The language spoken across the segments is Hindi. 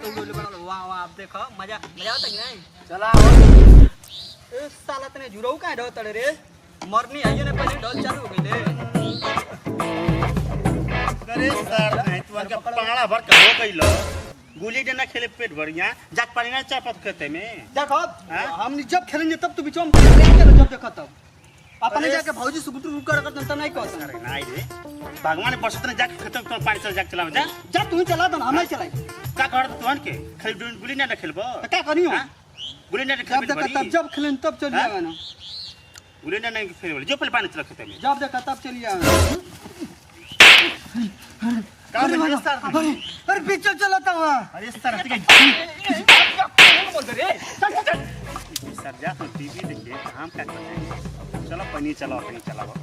उड़ बड़ा वाह वाह आप देखो मजा मजा आता कि नहीं चला ए साला तने जुरौ का डो तड़े रे मरनी आइयो ने पहले डल चालू हो गइले अरे सर नहीं तू के पाला भर के हो गइलो गुली डंडा खेले पेट भर गया जात पानी ना चापत खेते में देखो हम जब खेलेंगे तब तू बीच में जब देखो तब अपने जाके भौजी से गुटू रुक कर तब नहीं कहत अरे नहीं रे भगवान बरसत ने जाके खत्म तो पानी से जाके चलाव जा जा तू चला दो हम नहीं चलाई का कर तोहन के खाली गुली ना खेलबो तो क्या करियो गुली ना जब देखो तब जब खेलें तब चल जाएगा ना गुली ना नहीं खेल जो पहले पानी चला खेते में जब देखो तब चल जाएगा अरे पीछे चलाता हुआ अरे सर सर जा तो टीवी देखिए हम क्या करते हैं चलो पनी चलाओ पनी चलाओ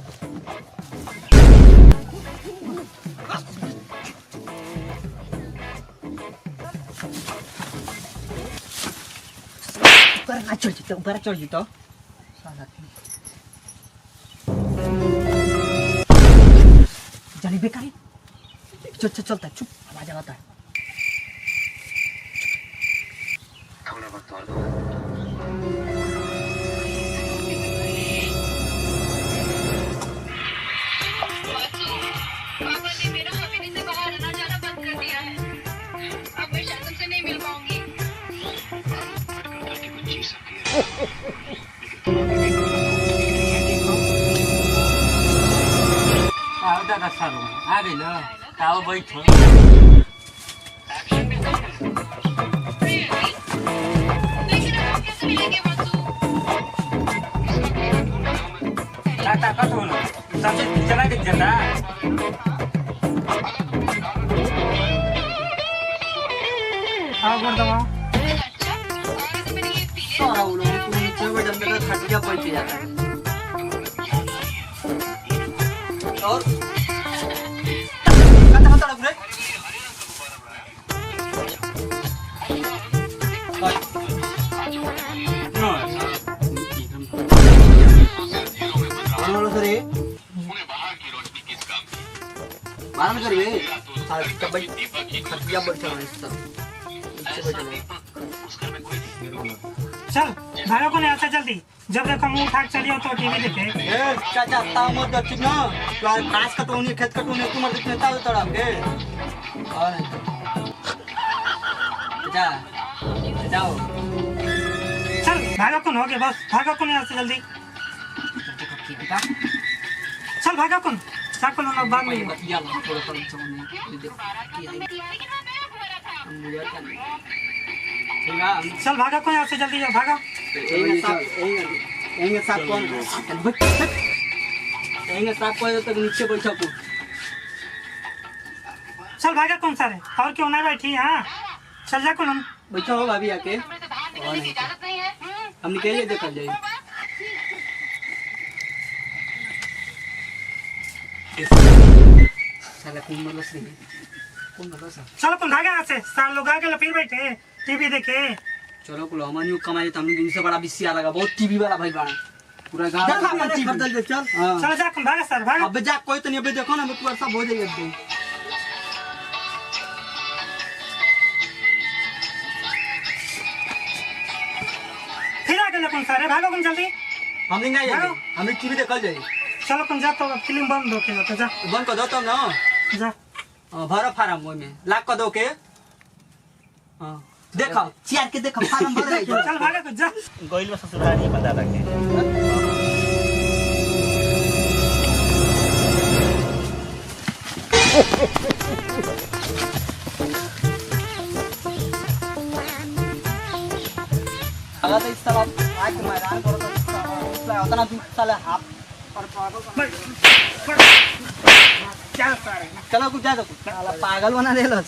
ऊपर चढ़ जीतो जानी बेकारी चल चल चलता है चुप आवाज आता है थोड़ा वक्त और दो पापा ने मेरा हवेली से बाहर आना जाना बंद कर दिया है अब मैं शायद उनसे नहीं मिल पाऊंगी गलती कुछ जी सकती है आओ दादा सारू आ गई लो आओ बैठो कैसे मिलेंगे वसु टाटा कत होना सबसे चला दिख जाता आओ कर दो अच्छा और मैंने ये पीले सारा वो लोग को नीचे में डंडे का खटिया बैठ जाता है और कत हाथ तड़प रे बोलो सर ये मारन करिए कब खटिया बैठ रहा है नीचे बैठ चल भाड़ों को ले आता जल्दी जब देखो मुंह उठा के चलियो तो टीवी देखे ए चाचा ताऊ मत दचिन ना तो घास कटोनी खेत कटोनी तुम देखने ताऊ तड़प के और जा जाओ चल भागो कौन हो गया बस भागो कौन यहाँ से जल्दी चल भागो कौन चाकू लोग बांध लियो या थोड़ा सा चोने ठीक है चल भागो कौन यहाँ से जल्दी जाओ भागो एंगे साफ कौन एंगे साफ कोई तक नीचे बैठा को चल भागो कौन सारे और क्यों ना बैठी हाँ चल जा कौन बैठा हो भाभी आके इजाजत नहीं है हमने कह लिया देखा जाए साला कौन मरलस रे कौन मरलस चलो कौन भागे यहाँ से सारे लोग आके लपेट बैठे टीवी देखे चलो कुल हमारी कमाई तो हमने इनसे बड़ा बिस्सी आ लगा बहुत टीवी वाला भाई बना पूरा गांव में खरीद ले चल हां चलो जा कौन भागे सर भागो अब जा कोई तो नहीं अबे देखो ना पूरा सब हो जाएगा एकदम फिर आगे लो कौन सारे भागो कौन जल्दी हमने नहीं जाएंगे हमने टीवी देखल जाए चलो कौन जा तो फिल्म बंद हो के तो जा बंद कर दो तो ना जा भरो फार्म ओय में लाख कर दो के हां देखो चियार के देखो फार्म भर रही चल भागो कुछ जा गोइल में ससुराली बंदा रखे अगर तो इस साल आज मैदान करो तो इसलिए उतना दूर साले हाफ और पागल क्या सारे चलो कुछ जा दो साला पागल बना दे लो